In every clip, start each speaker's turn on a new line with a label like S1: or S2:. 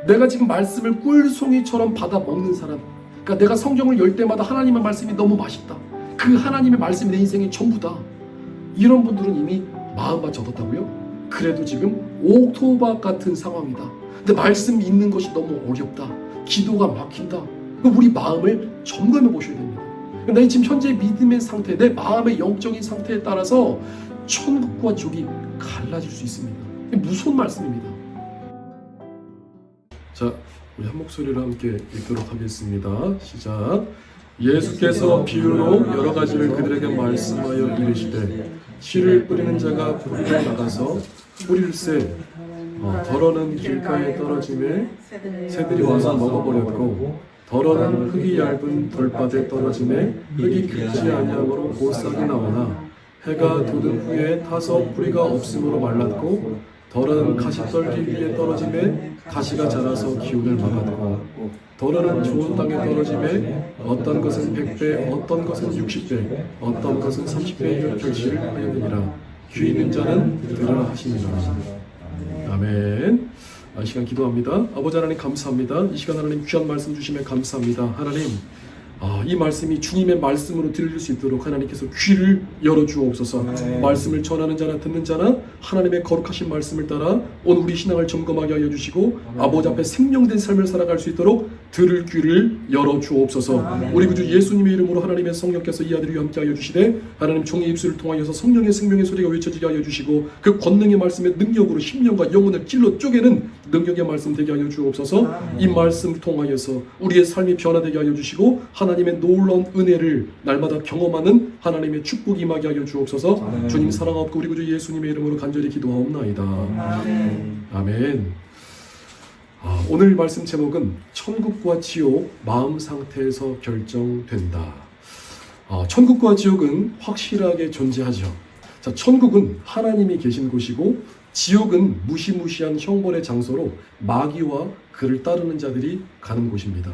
S1: 내가 지금 말씀을 꿀송이처럼 받아 먹는 사람, 그러니까 내가 성경을 열 때마다 하나님의 말씀이 너무 맛있다, 그 하나님의 말씀이 내 인생의 전부다, 이런 분들은 이미 마음만 접었다고요? 그래도 지금 옥토박 같은 상황이다, 근데 말씀 읽는 것이 너무 어렵다, 기도가 막힌다, 우리 마음을 점검해 보셔야 됩니다. 내 지금 현재 믿음의 상태, 내 마음의 영적인 상태에 따라서 천국과 지옥이 갈라질 수 있습니다. 무서운 말씀입니다. 자, 우리 한 목소리로 함께 읽도록 하겠습니다. 시작. 예수께서 비유로 여러 가지를 그들에게 말씀하여 이르시되 씨를 뿌리는 자가 뿌리러 나가서 뿌리를 새 덜어는 길가에 떨어짐에 새들이 와서 먹어버렸고 덜어는 흙이 얇은 돌밭에 떨어짐에 흙이 깊지 아니함으로 곧 싹이 나오나 해가 돋은 후에 타서 뿌리가 없으므로 말랐고 덜어는 가시떨기 위에 떨어짐에 가시가 자라서 기운을 막았고 덜어는 좋은 땅에 떨어짐에 어떤 것은 100배 어떤 것은 60배 어떤 것은 30배의 결실을 하였느니라. 귀 있는 자는 들으라 하시니라. 아멘. 이 시간 기도합니다. 아버지 하나님 감사합니다. 이 시간 하나님 귀한 말씀 주시면 감사합니다. 하나님, 이 말씀이 주님의 말씀으로 들릴 수 있도록 하나님께서 귀를 열어주옵소서. 말씀을 전하는 자나 듣는 자나 하나님의 거룩하신 말씀을 따라 오늘 우리 신앙을 점검하게 하여 주시고 아버지 앞에 생명된 삶을 살아갈 수 있도록 들을 귀를 열어주옵소서. 우리 구주 예수님의 이름으로 하나님의 성령께서 이 아들과 함께 하여 주시되 하나님 종의 입술을 통하여서 성령의 생명의 소리가 외쳐지게 하여 주시고 그 권능의 말씀의 능력으로 심령과 영혼을 찔러 쪼개는 능력의 말씀 되게 하여 주옵소서. 이 말씀 통하여서 우리의 삶이 변화되게 하여 주시고 하나님의 놀라운 은혜를 날마다 경험하는 하나님의 축복이 임하게 하여 주옵소서. 주님 사랑하옵고 우리 구주 예수님의 이름으로 간절히 기도하옵나이다. 아멘. 오늘 말씀 제목은 천국과 지옥 마음 상태에서 결정된다. 천국과 지옥은 확실하게 존재하죠. 자, 천국은 하나님이 계신 곳이고 지옥은 무시무시한 형벌의 장소로 마귀와 그를 따르는 자들이 가는 곳입니다.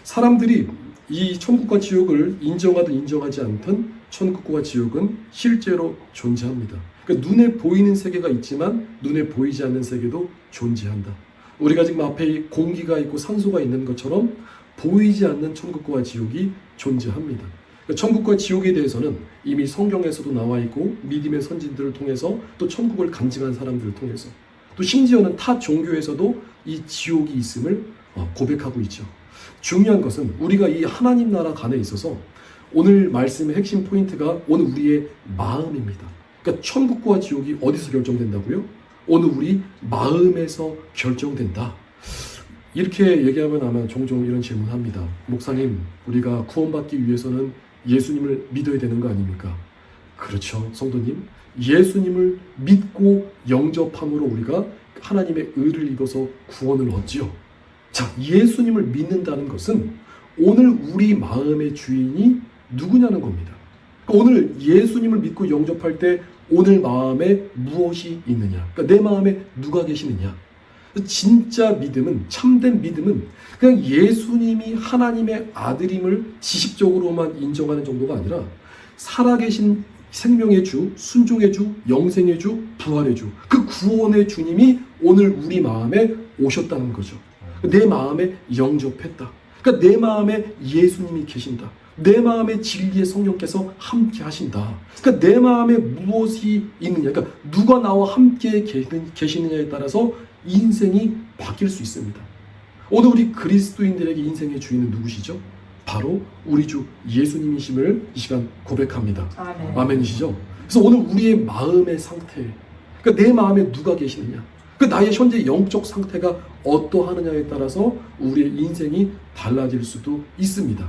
S1: 사람들이 이 천국과 지옥을 인정하든 인정하지 않든 천국과 지옥은 실제로 존재합니다. 그러니까 눈에 보이는 세계가 있지만 눈에 보이지 않는 세계도 존재한다. 우리가 지금 앞에 공기가 있고 산소가 있는 것처럼 보이지 않는 천국과 지옥이 존재합니다. 그러니까 천국과 지옥에 대해서는 이미 성경에서도 나와 있고 믿음의 선진들을 통해서 또 천국을 간증한 사람들을 통해서 또 심지어는 타 종교에서도 이 지옥이 있음을 고백하고 있죠. 중요한 것은 우리가 이 하나님 나라 간에 있어서 오늘 말씀의 핵심 포인트가 오늘 우리의 마음입니다. 그러니까 천국과 지옥이 어디서 결정된다고요? 오늘 우리 마음에서 결정된다. 이렇게 얘기하면 아마 종종 이런 질문을 합니다. 목사님, 우리가 구원받기 위해서는 예수님을 믿어야 되는 거 아닙니까? 그렇죠, 성도님. 예수님을 믿고 영접함으로 우리가 하나님의 의를 입어서 구원을 얻지요. 자, 예수님을 믿는다는 것은 오늘 우리 마음의 주인이 누구냐는 겁니다. 오늘 예수님을 믿고 영접할 때 오늘 마음에 무엇이 있느냐, 그러니까 내 마음에 누가 계시느냐. 진짜 믿음은, 참된 믿음은 그냥 예수님이 하나님의 아들임을 지식적으로만 인정하는 정도가 아니라 살아계신 생명의 주, 순종의 주, 영생의 주, 부활의 주, 그 구원의 주님이 오늘 우리 마음에 오셨다는 거죠. 내 마음에 영접했다. 그러니까 내 마음에 예수님이 계신다. 내 마음에 진리의 성령께서 함께 하신다. 그러니까 내 마음에 무엇이 있느냐, 그러니까 누가 나와 함께 계시느냐에 따라서 인생이 바뀔 수 있습니다. 오늘 우리 그리스도인들에게 인생의 주인은 누구시죠? 바로 우리 주 예수님이심을 이 시간 고백합니다. 아멘이시죠? 그래서 오늘 우리의 마음의 상태, 그러니까 내 마음에 누가 계시느냐, 그 나의 현재 영적 상태가 어떠하느냐에 따라서 우리의 인생이 달라질 수도 있습니다.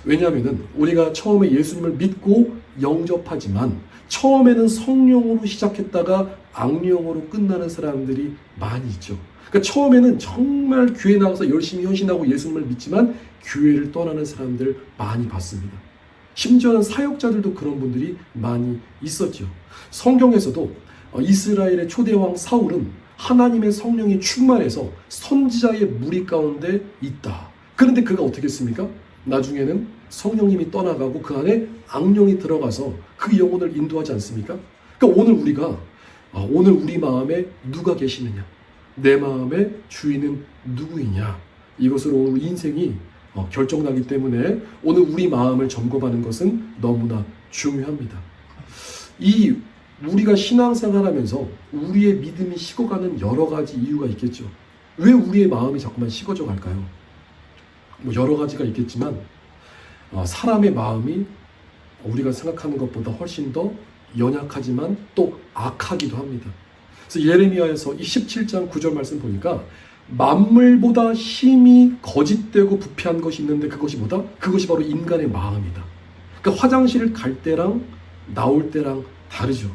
S1: 왜냐하면 우리가 처음에 예수님을 믿고 영접하지만 처음에는 성령으로 시작했다가 악령으로 끝나는 사람들이 많이 있죠. 그러니까 처음에는 정말 교회 나가서 열심히 헌신하고 예수님을 믿지만 교회를 떠나는 사람들 많이 봤습니다. 심지어는 사역자들도 그런 분들이 많이 있었죠. 성경에서도 이스라엘의 초대왕 사울은 하나님의 성령이 충만해서 선지자의 무리 가운데 있다. 그런데 그가 어떻게 했습니까? 나중에는 성령님이 떠나가고 그 안에 악령이 들어가서 그 영혼을 인도하지 않습니까? 그러니까 오늘 우리가 오늘 우리 마음에 누가 계시느냐, 내 마음의 주인은 누구이냐? 이것으로 오늘 인생이 결정나기 때문에 오늘 우리 마음을 점검하는 것은 너무나 중요합니다. 우리가 신앙생활하면서 우리의 믿음이 식어가는 여러 가지 이유가 있겠죠. 왜 우리의 마음이 자꾸만 식어져 갈까요? 여러 가지가 있겠지만 사람의 마음이 우리가 생각하는 것보다 훨씬 더 연약하지만 또 악하기도 합니다. 그래서 예레미야에서 이 17장 9절 말씀 보니까 만물보다 힘이 거짓되고 부패한 것이 있는데 그것이 뭐다? 그것이 바로 인간의 마음이다. 그러니까 화장실을 갈 때랑 나올 때랑 다르죠.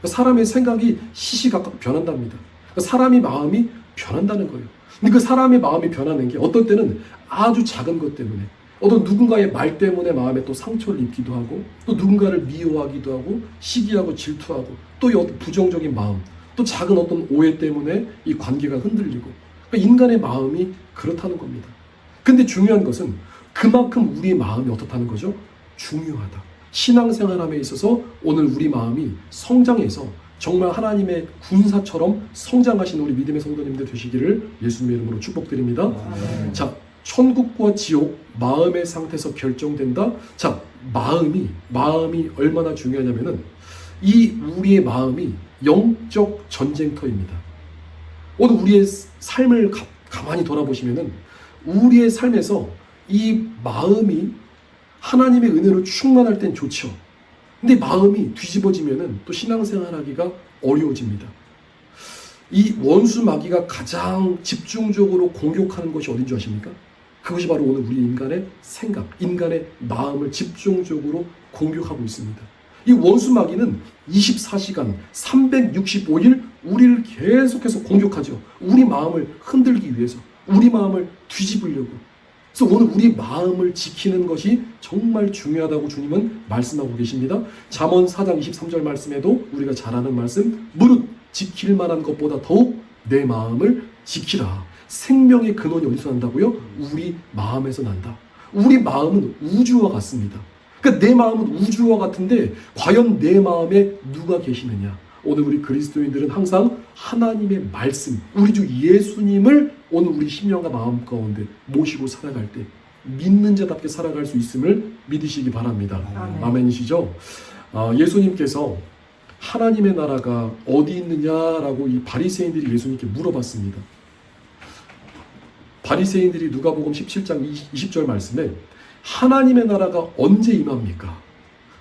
S1: 사람의 생각이 시시각각 변한답니다. 사람이 마음이 변한다는 거예요. 근데 그 사람의 마음이 변하는 게 어떤 때는 아주 작은 것 때문에 어떤 누군가의 말 때문에 마음에 또 상처를 입기도 하고 또 누군가를 미워하기도 하고 시기하고 질투하고 또 어떤 부정적인 마음 또 작은 어떤 오해 때문에 이 관계가 흔들리고 그러니까 인간의 마음이 그렇다는 겁니다. 근데 중요한 것은 그만큼 우리의 마음이 어떻다는 거죠? 중요하다. 신앙생활함에 있어서 오늘 우리 마음이 성장해서 정말 하나님의 군사처럼 성장하신 우리 믿음의 성도님들 되시기를 예수님의 이름으로 축복드립니다. 자, 천국과 지옥 마음의 상태에서 결정된다. 자, 마음이 얼마나 중요하냐면은 이 우리의 마음이 영적 전쟁터입니다. 오늘 우리의 삶을 가만히 돌아보시면은 우리의 삶에서 이 마음이 하나님의 은혜로 충만할 땐 좋죠. 근데 마음이 뒤집어지면은 또 신앙생활하기가 어려워집니다. 이 원수 마귀가 가장 집중적으로 공격하는 것이 어딘 줄 아십니까? 그것이 바로 오늘 우리 인간의 생각, 인간의 마음을 집중적으로 공격하고 있습니다. 이 원수 마귀는 24시간 365일 우리를 계속해서 공격하죠. 우리 마음을 흔들기 위해서, 우리 마음을 뒤집으려고. 그래서 오늘 우리 마음을 지키는 것이 정말 중요하다고 주님은 말씀하고 계십니다. 잠언 4장 23절 말씀에도 우리가 잘 아는 말씀, 무릇 지킬 만한 것보다 더욱 내 마음을 지키라. 생명의 근원이 어디서 난다고요? 우리 마음에서 난다. 우리 마음은 우주와 같습니다. 그러니까 내 마음은 우주와 같은데 과연 내 마음에 누가 계시느냐? 오늘 우리 그리스도인들은 항상 하나님의 말씀, 우리 주 예수님을 오늘 우리 심령과 마음 가운데 모시고 살아갈 때 믿는 자답게 살아갈 수 있음을 믿으시기 바랍니다. 아멘이시죠? 예수님께서 하나님의 나라가 어디 있느냐라고 이 바리새인들이 예수님께 물어봤습니다. 바리새인들이 누가복음 17장 20절 말씀에 하나님의 나라가 언제 임합니까?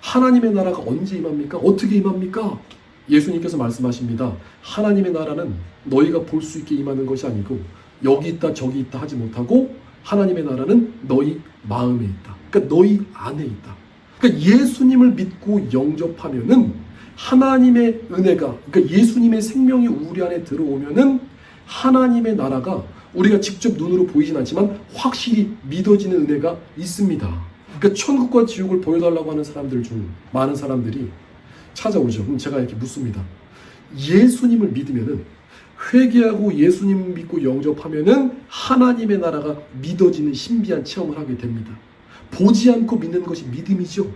S1: 하나님의 나라가 언제 임합니까? 어떻게 임합니까? 예수님께서 말씀하십니다. 하나님의 나라는 너희가 볼 수 있게 임하는 것이 아니고 여기 있다 저기 있다 하지 못하고 하나님의 나라는 너희 마음에 있다. 그러니까 너희 안에 있다. 그러니까 예수님을 믿고 영접하면은 하나님의 은혜가, 그러니까 예수님의 생명이 우리 안에 들어오면은 하나님의 나라가 우리가 직접 눈으로 보이진 않지만 확실히 믿어지는 은혜가 있습니다. 그러니까 천국과 지옥을 보여달라고 하는 사람들 중 많은 사람들이 찾아오죠. 그럼 제가 이렇게 묻습니다. 예수님을 믿으면은, 회개하고 예수님 믿고 영접하면은 하나님의 나라가 믿어지는 신비한 체험을 하게 됩니다. 보지 않고 믿는 것이 믿음이죠.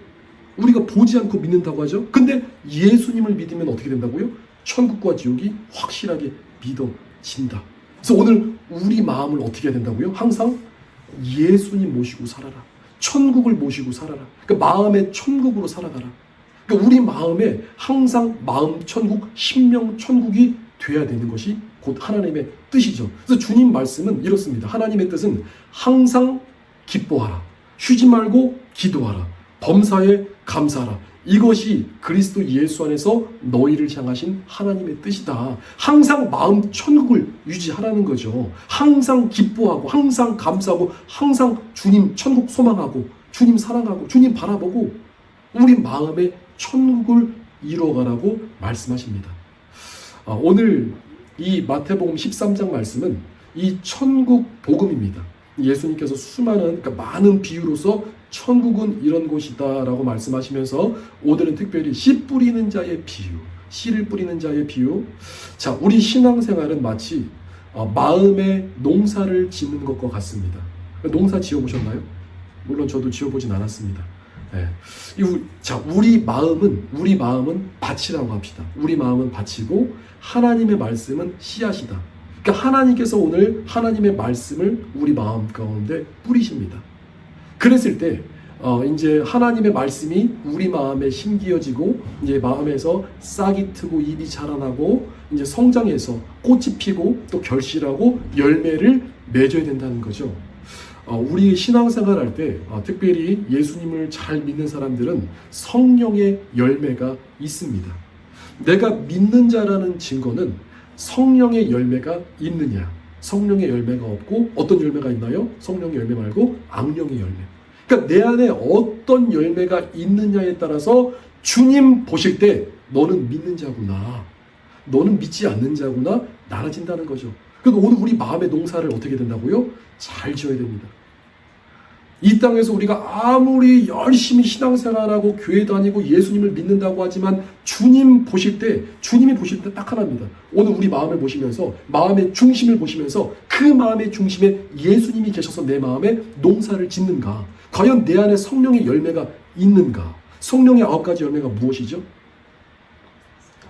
S1: 우리가 보지 않고 믿는다고 하죠. 근데 예수님을 믿으면 어떻게 된다고요? 천국과 지옥이 확실하게 믿어진다. 그래서 오늘 우리 마음을 어떻게 해야 된다고요? 항상 예수님 모시고 살아라. 천국을 모시고 살아라. 그러니까 마음의 천국으로 살아가라. 그러니까 우리 마음에 항상 마음 천국, 심령 천국이 돼야 되는 것이 곧 하나님의 뜻이죠. 그래서 주님 말씀은 이렇습니다. 하나님의 뜻은 항상 기뻐하라. 쉬지 말고 기도하라. 범사에 감사하라. 이것이 그리스도 예수 안에서 너희를 향하신 하나님의 뜻이다. 항상 마음 천국을 유지하라는 거죠. 항상 기뻐하고 항상 감사하고 항상 주님 천국 소망하고 주님 사랑하고 주님 바라보고 우리 마음의 천국을 이루어가라고 말씀하십니다. 오늘 이 마태복음 13장 말씀은 이 천국 복음입니다. 예수님께서 수많은, 그러니까 많은 비유로서 천국은 이런 곳이다 라고 말씀하시면서 오늘은 특별히 씨 뿌리는 자의 비유, 씨를 뿌리는 자의 비유. 자, 우리 신앙생활은 마치 마음의 농사를 짓는 것과 같습니다. 농사 지어보셨나요? 물론 저도 지어보진 않았습니다. 네. 자, 우리 마음은 밭이라고 합시다. 우리 마음은 밭이고 하나님의 말씀은 씨앗이다. 그러니까 하나님께서 오늘 하나님의 말씀을 우리 마음 가운데 뿌리십니다. 그랬을 때 이제 하나님의 말씀이 우리 마음에 심기어지고 이제 마음에서 싹이 트고 잎이 자라나고 이제 성장해서 꽃이 피고 또 결실하고 열매를 맺어야 된다는 거죠. 우리 신앙생활 할 때 특별히 예수님을 잘 믿는 사람들은 성령의 열매가 있습니다. 내가 믿는 자라는 증거는 성령의 열매가 있느냐, 성령의 열매가 없고 어떤 열매가 있나요? 성령의 열매 말고 악령의 열매. 그러니까 내 안에 어떤 열매가 있느냐에 따라서 주님 보실 때 너는 믿는 자구나, 너는 믿지 않는 자구나 나눠진다는 거죠. 그래서 오늘 우리 마음의 농사를 어떻게 된다고요? 잘 지어야 됩니다. 이 땅에서 우리가 아무리 열심히 신앙생활하고 교회 다니고 예수님을 믿는다고 하지만 주님이 보실 때 딱 하나입니다. 오늘 우리 마음을 보시면서 마음의 중심을 보시면서 그 마음의 중심에 예수님이 계셔서 내 마음에 농사를 짓는가? 과연 내 안에 성령의 열매가 있는가? 성령의 9가지 열매가 무엇이죠?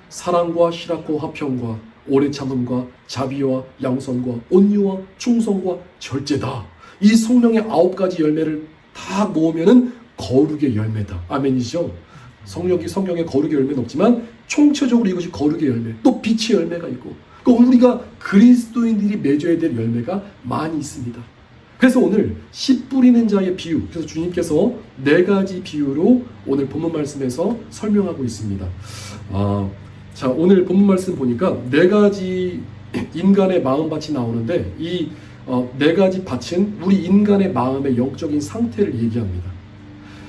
S1: 사랑과 희락과 화평과 오래 참음과 자비와 양선과 온유와 충성과 절제다. 이 성령의 9가지 열매를 다 모으면은 거룩의 열매다. 아멘이죠? 성경에 거룩의 열매는 없지만 총체적으로 이것이 거룩의 열매, 또 빛의 열매가 있고, 그러니까 우리가 그리스도인들이 맺어야 될 열매가 많이 있습니다. 그래서 오늘 씨 뿌리는 자의 비유, 그래서 주님께서 4가지 비유로 오늘 본문 말씀에서 설명하고 있습니다. 자, 오늘 본문 말씀 보니까 4가지 인간의 마음밭이 나오는데 이 4가지 밭은 우리 인간의 마음의 영적인 상태를 얘기합니다.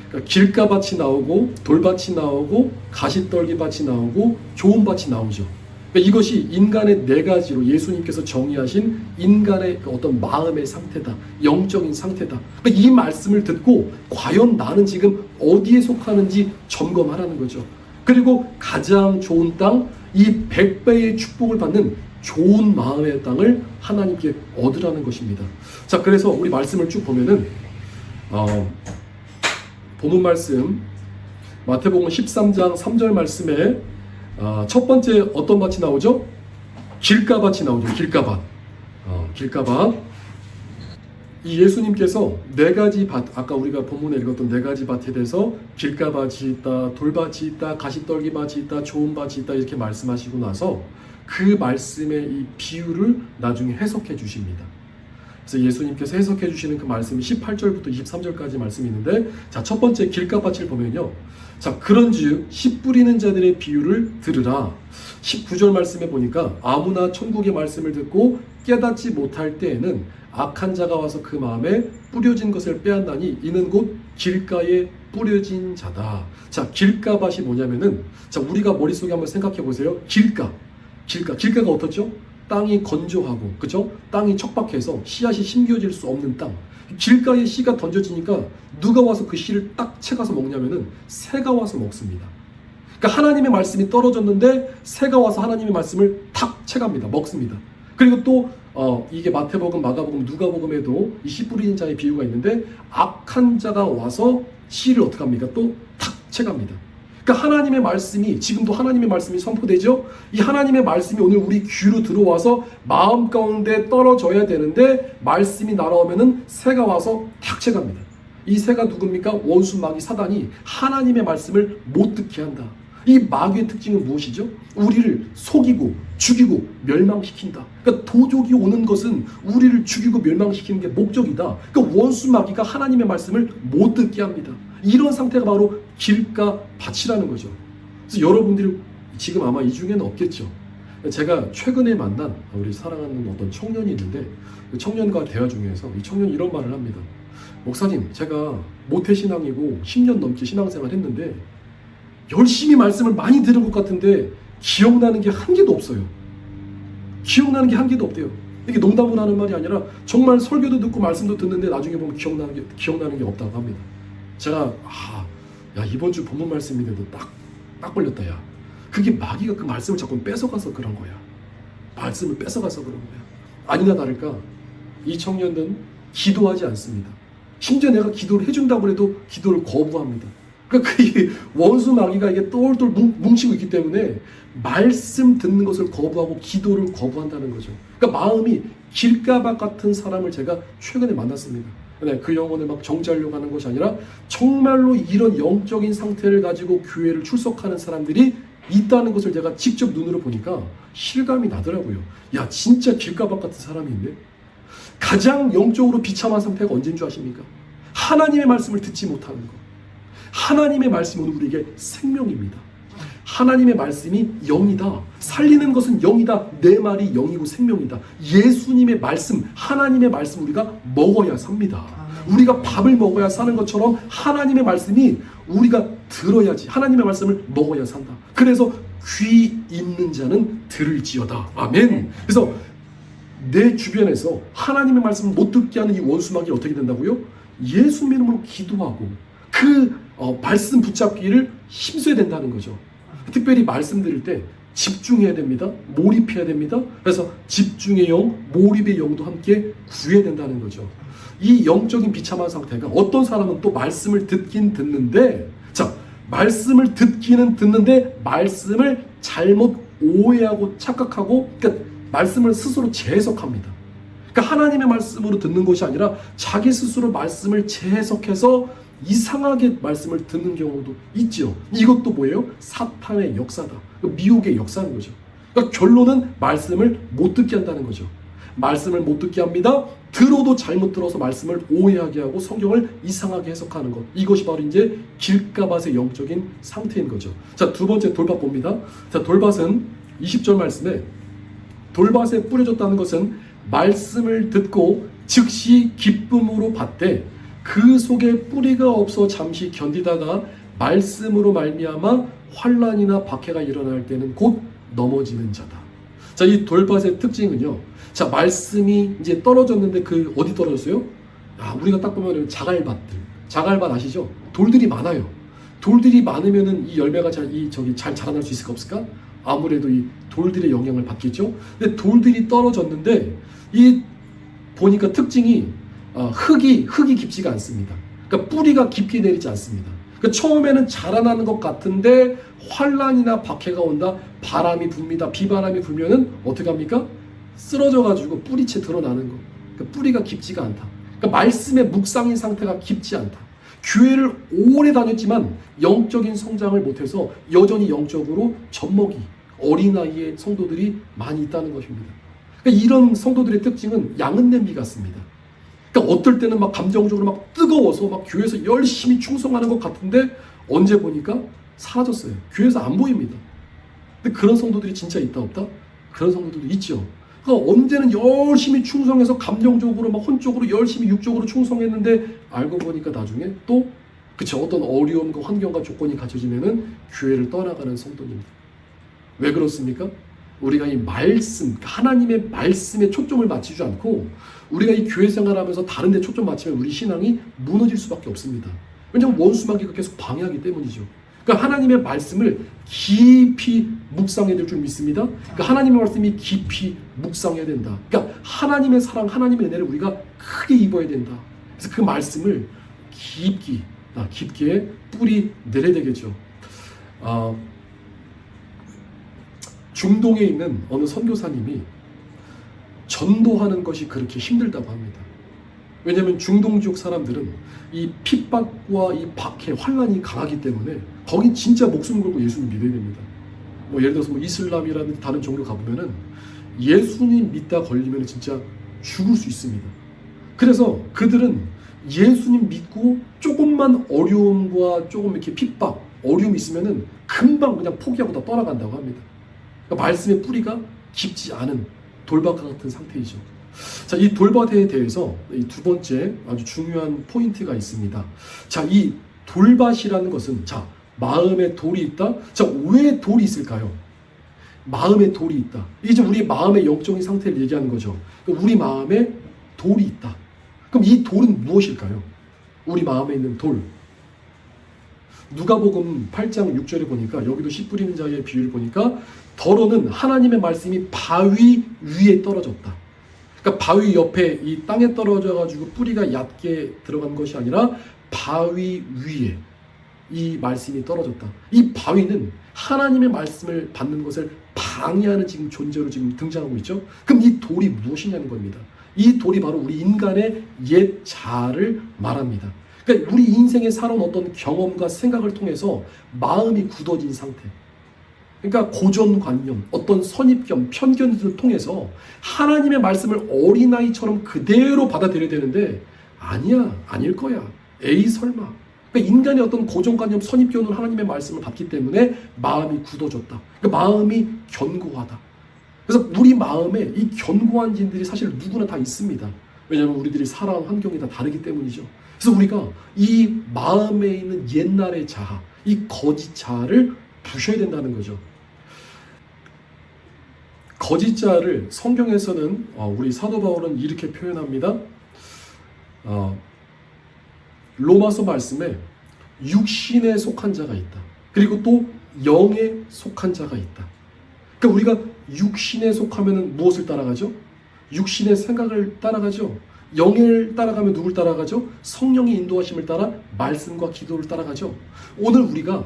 S1: 그러니까 길가밭이 나오고 돌밭이 나오고 가시떨기밭이 나오고 좋은 밭이 나오죠. 그러니까 이것이 인간의 4가지로 예수님께서 정의하신 인간의 어떤 마음의 상태다, 영적인 상태다. 그러니까 이 말씀을 듣고 과연 나는 지금 어디에 속하는지 점검하라는 거죠. 그리고 가장 좋은 땅, 이 100배의 축복을 받는 좋은 마음의 땅을 하나님께 얻으라는 것입니다. 자, 그래서 우리 말씀을 쭉 보면은 본문 말씀 마태복음 13장 3절 말씀에 첫 번째 어떤 밭이 나오죠? 길가밭이 나오죠. 길가밭. 길가밭. 이 예수님께서 4가지 밭, 아까 우리가 본문에 읽었던 4가지 밭에 대해서 길가밭이 있다, 돌밭이 있다, 가시떨기밭이 있다, 좋은 밭이 있다 이렇게 말씀하시고 나서 그 말씀의 이 비유를 나중에 해석해 주십니다. 그래서 예수님께서 해석해 주시는 그 말씀이 18절부터 23절까지 말씀이 있는데, 자, 첫 번째 길가밭을 보면요. 자, 그런즉 씨 뿌리는 자들의 비유를 들으라. 19절 말씀에 보니까 아무나 천국의 말씀을 듣고 깨닫지 못할 때에는 악한 자가 와서 그 마음에 뿌려진 것을 빼앗나니 이는 곧 길가에 뿌려진 자다. 자, 길가밭이 뭐냐면은, 자, 우리가 머릿속에 한번 생각해 보세요. 길가가 어떻죠? 땅이 건조하고, 그죠? 땅이 척박해서 씨앗이 심겨질 수 없는 땅. 길가에 씨가 던져지니까 누가 와서 그 씨를 딱 채가서 먹냐면은 새가 와서 먹습니다. 그러니까 하나님의 말씀이 떨어졌는데 새가 와서 하나님의 말씀을 탁 채갑니다. 먹습니다. 그리고 또 이게 마태복음, 마가복음, 누가복음에도 이 씨 뿌리는 자의 비유가 있는데 악한 자가 와서 씨를 어떻게 합니까? 또 탁 채갑니다. 그러니까 하나님의 말씀이, 지금도 하나님의 말씀이 선포되죠? 이 하나님의 말씀이 오늘 우리 귀로 들어와서 마음 가운데 떨어져야 되는데 말씀이 날아오면은 새가 와서 탁 채갑니다. 이 새가 누굽니까? 원수 마귀 사단이 하나님의 말씀을 못 듣게 한다. 이 마귀의 특징은 무엇이죠? 우리를 속이고 죽이고 멸망시킨다. 그러니까 도적이 오는 것은 우리를 죽이고 멸망시키는 게 목적이다. 그러니까 원수 마귀가 하나님의 말씀을 못 듣게 합니다. 이런 상태가 바로 길가밭이라는 거죠. 그래서 여러분들이 지금 아마 이 중에는 없겠죠. 제가 최근에 만난 우리 사랑하는 어떤 청년이 있는데 그 청년과 대화 중에서 이 청년이 이런 말을 합니다. 목사님, 제가 모태신앙이고 10년 넘게 신앙생활 했는데 열심히 말씀을 많이 들은 것 같은데 기억나는 게 한 개도 없어요. 기억나는 게 한 개도 없대요. 이게 농담을 하는 말이 아니라 정말 설교도 듣고 말씀도 듣는데 나중에 보면 기억나는 게 없다고 합니다. 제가 야, 이번 주 본문 말씀인데도 딱 걸렸다. 야, 그게 마귀가 그 말씀을 자꾸 뺏어가서 그런 거야. 말씀을 뺏어가서 그런 거야. 아니나 다를까 이 청년은 기도하지 않습니다. 심지어 내가 기도를 해준다고 해도 기도를 거부합니다. 그러니까 그 원수 마귀가 이게 똘똘 뭉치고 있기 때문에 말씀 듣는 것을 거부하고 기도를 거부한다는 거죠. 그러니까 마음이 길가박 같은 사람을 제가 최근에 만났습니다. 그 영혼을 막 정죄하려고 하는 것이 아니라 정말로 이런 영적인 상태를 가지고 교회를 출석하는 사람들이 있다는 것을 제가 직접 눈으로 보니까 실감이 나더라고요. 야, 진짜 길가박 같은 사람이 있네. 가장 영적으로 비참한 상태가 언제인 줄 아십니까? 하나님의 말씀을 듣지 못하는 것. 하나님의 말씀은 우리에게 생명입니다. 하나님의 말씀이 영이다. 살리는 것은 영이다. 내 말이 영이고 생명이다. 예수님의 말씀, 하나님의 말씀 우리가 먹어야 삽니다. 우리가 밥을 먹어야 사는 것처럼 하나님의 말씀이 우리가 들어야지. 하나님의 말씀을 먹어야 산다. 그래서 귀 있는 자는 들을지어다. 아멘. 그래서 내 주변에서 하나님의 말씀을 못 듣게 하는 이 원수마귀 어떻게 된다고요? 예수 이름으로 기도하고 그 말씀 붙잡기를 힘써야 된다는 거죠. 특별히 말씀 드릴 때 집중해야 됩니다. 몰입해야 됩니다. 그래서 집중의 영, 몰입의 영도 함께 구해야 된다는 거죠. 이 영적인 비참한 상태가 어떤 사람은 또 말씀을 듣긴 듣는데, 자, 말씀을 듣기는 듣는데 말씀을 잘못 오해하고 착각하고, 그러니까 말씀을 스스로 재해석합니다. 그러니까 하나님의 말씀으로 듣는 것이 아니라 자기 스스로 말씀을 재해석해서 이상하게 말씀을 듣는 경우도 있죠. 이것도 뭐예요? 사탄의 역사다. 미혹의 역사인 거죠. 그러니까 결론은 말씀을 못 듣게 한다는 거죠. 말씀을 못 듣게 합니다. 들어도 잘못 들어서 말씀을 오해하게 하고 성경을 이상하게 해석하는 것. 이것이 바로 이제 길가밭의 영적인 상태인 거죠. 자, 두 번째 돌밭 봅니다. 자, 돌밭은 20절 말씀에 돌밭에 뿌려졌다는 것은 말씀을 듣고 즉시 기쁨으로 받되 그 속에 뿌리가 없어 잠시 견디다가 말씀으로 말미암아 환난이나 박해가 일어날 때는 곧 넘어지는 자다. 자, 이 돌밭의 특징은요. 자, 말씀이 이제 떨어졌는데 그 어디 떨어졌어요? 우리가 딱 보면 자갈밭들. 자갈밭 아시죠? 돌들이 많아요. 돌들이 많으면은 이 열매가 잘 자라날 수 있을까 없을까? 아무래도 이 돌들의 영향을 받겠죠. 근데 돌들이 떨어졌는데 이 보니까 특징이 흙이 깊지가 않습니다. 그러니까 뿌리가 깊게 내리지 않습니다. 그러니까 처음에는 자라나는 것 같은데 환난이나 박해가 온다, 바람이 붑니다. 비바람이 불면은 어떻게 합니까? 쓰러져가지고 뿌리채 드러나는 거. 그러니까 뿌리가 깊지가 않다. 그러니까 말씀의 묵상인 상태가 깊지 않다. 교회를 오래 다녔지만 영적인 성장을 못해서 여전히 영적으로 젖먹이, 어린아이의 성도들이 많이 있다는 것입니다. 그러니까 이런 성도들의 특징은 양은 냄비 같습니다. 그러니까 어떨 때는 막 감정적으로 막 뜨거워서 막 교회에서 열심히 충성하는 것 같은데 언제 보니까 사라졌어요. 교회에서 안 보입니다. 근데 그런 성도들이 진짜 있다 없다? 그런 성도들도 있죠. 그러니까 언제는 열심히 충성해서 감정적으로 막 혼적으로 열심히 육적으로 충성했는데 알고 보니까 나중에 또 어떤 어려움과 환경과 조건이 갖춰지면은 교회를 떠나가는 성도입니다. 왜 그렇습니까? 우리가 이 말씀, 하나님의 말씀에 초점을 맞추지 않고 우리가 이 교회 생활하면서 다른 데 초점 맞추면 우리 신앙이 무너질 수밖에 없습니다. 왜냐하면 원수마귀가 계속 방해하기 때문이죠. 그러니까 하나님의 말씀을 깊이 묵상해야 될 줄 믿습니다. 그러니까 하나님의 말씀이 깊이 묵상해야 된다. 그러니까 하나님의 사랑, 하나님의 은혜를 우리가 크게 입어야 된다. 그래서 그 말씀을 깊게 뿌리 내려야 되겠죠. 중동에 있는 어느 선교사님이 전도하는 것이 그렇게 힘들다고 합니다. 왜냐하면 중동 지역 사람들은 이 핍박과 이 박해, 환난이 강하기 때문에 거긴 진짜 목숨 걸고 예수님 믿어야 됩니다. 예를 들어서 이슬람이라든지 다른 종교 가보면은 예수님 믿다 걸리면 진짜 죽을 수 있습니다. 그래서 그들은 예수님 믿고 조금만 어려움과 조금 이렇게 핍박, 어려움이 있으면은 금방 그냥 포기하고 다 떠나간다고 합니다. 그러니까 말씀의 뿌리가 깊지 않은 돌밭 같은 상태이죠. 자, 이 돌밭에 대해서 이 두 번째 아주 중요한 포인트가 있습니다. 자, 이 돌밭이라는 것은 마음에 돌이 있다. 자, 왜 돌이 있을까요? 마음에 돌이 있다. 이게 우리 마음의 영적인 상태를 얘기하는 거죠. 우리 마음에 돌이 있다. 그럼 이 돌은 무엇일까요? 우리 마음에 있는 돌. 누가복음 8장 6절에 보니까 여기도 씨 뿌리는 자의 비유를 보니까 더러는 하나님의 말씀이 바위 위에 떨어졌다. 그러니까 바위 옆에 이 땅에 떨어져 가지고 뿌리가 얕게 들어간 것이 아니라 바위 위에. 이 말씀이 떨어졌다. 이 바위는 하나님의 말씀을 받는 것을 방해하는 지금 존재로 지금 등장하고 있죠. 그럼 이 돌이 무엇이냐는 겁니다. 이 돌이 바로 우리 인간의 옛 자아를 말합니다. 그러니까 우리 인생에 살아온 어떤 경험과 생각을 통해서 마음이 굳어진 상태. 그러니까 고정관념, 어떤 선입견, 편견들을 통해서 하나님의 말씀을 어린아이처럼 그대로 받아들여야 되는데 아니야, 아닐 거야. 에이 설마. 그러니까 인간의 어떤 고정관념, 선입견으로 하나님의 말씀을 받기 때문에 마음이 굳어졌다. 그러니까 마음이 견고하다. 그래서 우리 마음에 이 견고한 진들이 사실 누구나 다 있습니다. 왜냐하면 우리들이 살아온 환경이 다 다르기 때문이죠. 그래서 우리가 이 마음에 있는 옛날의 자아, 이 거짓 자아를 부셔야 된다는 거죠. 거짓 자아를 성경에서는 우리 사도 바울은 이렇게 표현합니다. 로마서 말씀에 육신에 속한 자가 있다. 그리고 또 영에 속한 자가 있다. 그러니까 우리가 육신에 속하면 무엇을 따라가죠? 육신의 생각을 따라가죠. 영을 따라가면 누굴 따라가죠? 성령의 인도하심을 따라 말씀과 기도를 따라가죠. 오늘 우리가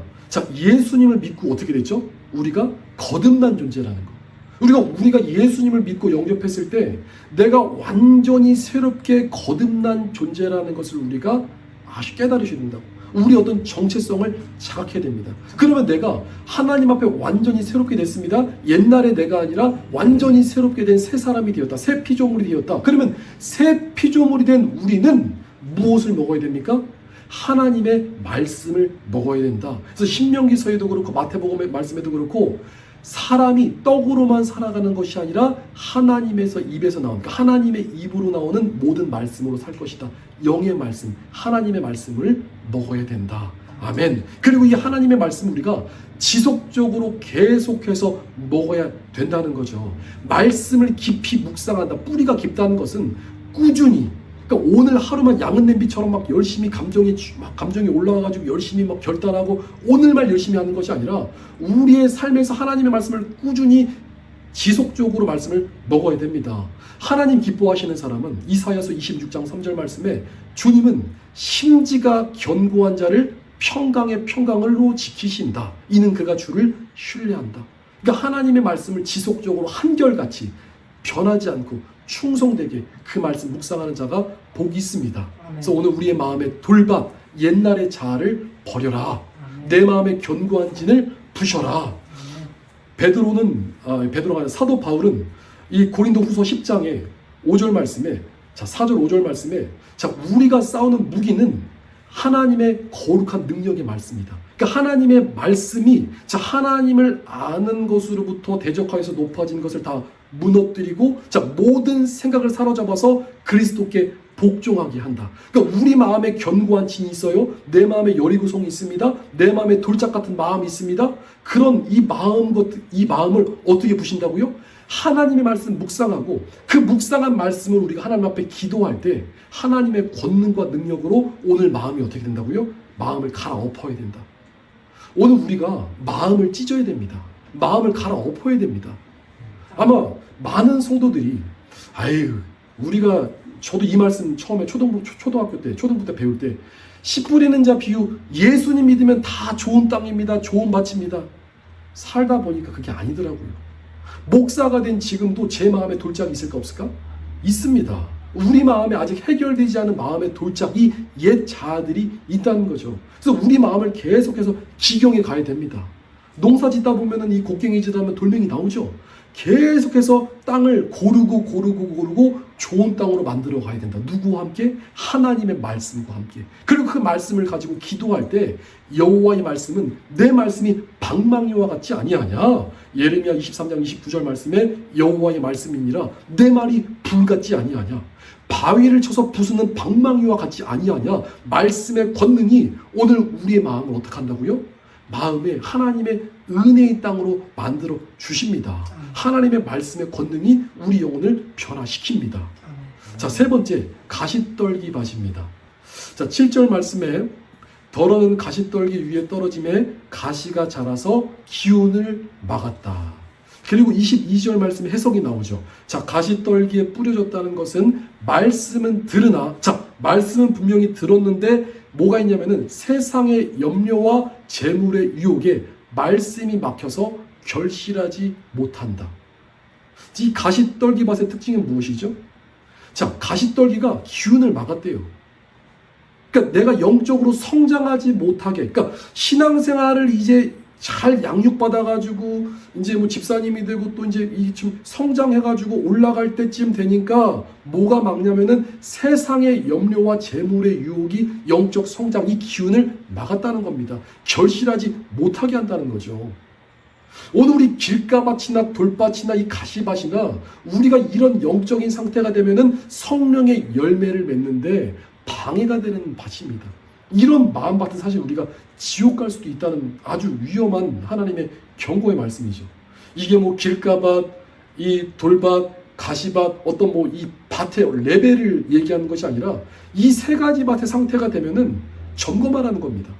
S1: 예수님을 믿고 어떻게 됐죠? 우리가 거듭난 존재라는 거. 우리가 예수님을 믿고 영접했을 때 내가 완전히 새롭게 거듭난 존재라는 것을 우리가 아주 깨달으셔야 된다고. 우리 어떤 정체성을 자각해야 됩니다. 그러면 내가 하나님 앞에 완전히 새롭게 됐습니다. 옛날의 내가 아니라 완전히 새롭게 된 새 사람이 되었다. 새 피조물이 되었다. 그러면 새 피조물이 된 우리는 무엇을 먹어야 됩니까? 하나님의 말씀을 먹어야 된다. 그래서 신명기서에도 그렇고 마태복음의 말씀에도 그렇고 사람이 떡으로만 살아가는 것이 아니라 하나님에서 입에서 나오는, 그러니까 하나님의 입으로 나오는 모든 말씀으로 살 것이다. 영의 말씀, 하나님의 말씀을 먹어야 된다. 아멘. 그리고 이 하나님의 말씀을 우리가 지속적으로 계속해서 먹어야 된다는 거죠. 말씀을 깊이 묵상한다. 뿌리가 깊다는 것은 꾸준히, 그러니까 오늘 하루만 양은 냄비처럼 막 열심히 감정이 올라와가지고 열심히 막 결단하고 오늘만 열심히 하는 것이 아니라 우리의 삶에서 하나님의 말씀을 꾸준히 지속적으로 말씀을 먹어야 됩니다. 하나님 기뻐하시는 사람은 이사야서 26장 3절 말씀에 주님은 심지가 견고한 자를 평강의 평강으로 지키신다. 이는 그가 주를 신뢰한다. 그러니까 하나님의 말씀을 지속적으로 한결같이 변하지 않고 충성되게 그 말씀 묵상하는 자가 복이 있습니다. 그래서 오늘 우리의 마음의 돌밭, 옛날의 자아를 버려라. 내 마음의 견고한 진을 부셔라. 베드로가 아니라 사도 바울은 이 고린도 후서 10장에 5절 말씀에 4절 5절 말씀에 우리가 싸우는 무기는 하나님의 거룩한 능력의 말씀이다. 그러니까 하나님의 말씀이 하나님을 아는 것으로부터 대적하여서 높아진 것을 다 무너뜨리고 모든 생각을 사로잡아서 그리스도께 복종하게 한다. 그러니까 우리 마음에 견고한 진이 있어요. 내 마음에 여리고성이 있습니다. 내 마음에 돌짝 같은 마음이 있습니다. 그런 이 마음을 어떻게 부신다고요? 하나님의 말씀 묵상하고 그 묵상한 말씀을 우리가 하나님 앞에 기도할 때 하나님의 권능과 능력으로 오늘 마음이 어떻게 된다고요? 마음을 갈아엎어야 된다. 오늘 우리가 마음을 찢어야 됩니다. 마음을 갈아엎어야 됩니다. 아마 많은 성도들이 저도 이 말씀 처음에 초등학교 때 배울 때 씨 뿌리는 자 비유, 예수님 믿으면 다 좋은 땅입니다. 좋은 밭입니다. 살다 보니까 그게 아니더라고요. 목사가 된 지금도 제 마음에 돌짝이 있을까 없을까? 있습니다. 우리 마음에 아직 해결되지 않은 마음의 돌짝이 옛 자아들이 있다는 거죠. 그래서 우리 마음을 계속해서 기경에 가야 됩니다. 농사 짓다 보면은 이 곡괭이 짓다 보면 돌멩이 나오죠. 계속해서 땅을 고르고 좋은 땅으로 만들어 가야 된다. 누구와 함께? 하나님의 말씀과 함께. 그리고 그 말씀을 가지고 기도할 때 여호와의 말씀은 내 말씀이 방망이와 같지 아니하냐. 예레미야 23장 29절 말씀에 여호와의 말씀이니라 내 말이 불 같지 아니하냐. 바위를 쳐서 부수는 방망이와 같지 아니하냐. 말씀의 권능이 오늘 우리의 마음을 어떻게 한다고요? 마음에 하나님의 은혜의 땅으로 만들어 주십니다. 하나님의 말씀의 권능이 우리 영혼을 변화시킵니다. 세 번째, 가시떨기 밭입니다. 7절 말씀에 더러는 가시떨기 위에 떨어짐에 가시가 자라서 기운을 막았다. 그리고 22절 말씀에 해석이 나오죠. 가시떨기에 뿌려졌다는 것은 말씀은 들으나 말씀은 분명히 들었는데 뭐가 있냐면은 세상의 염려와 재물의 유혹에 말씀이 막혀서 결실하지 못한다. 이 가시떨기밭의 특징은 무엇이죠? 자, 가시떨기가 기운을 막았대요. 그러니까 내가 영적으로 성장하지 못하게, 그러니까 신앙생활을 이제 잘 양육받아가지고 이제 뭐 집사님이 되고 또 이제 좀 성장해가지고 올라갈 때쯤 되니까 뭐가 막냐면은 세상의 염려와 재물의 유혹이 영적 성장, 이 기운을 막았다는 겁니다. 결실하지 못하게 한다는 거죠. 오늘 우리 길가밭이나 돌밭이나 이 가시밭이나 우리가 이런 영적인 상태가 되면은 성령의 열매를 맺는데 방해가 되는 밭입니다. 이런 마음밭은 사실 우리가 지옥 갈 수도 있다는 아주 위험한 하나님의 경고의 말씀이죠. 이게 뭐 길가밭, 이 돌밭, 가시밭, 어떤 뭐 이 밭의 레벨을 얘기하는 것이 아니라 이 세 가지 밭의 상태가 되면은 점검하라는 겁니다.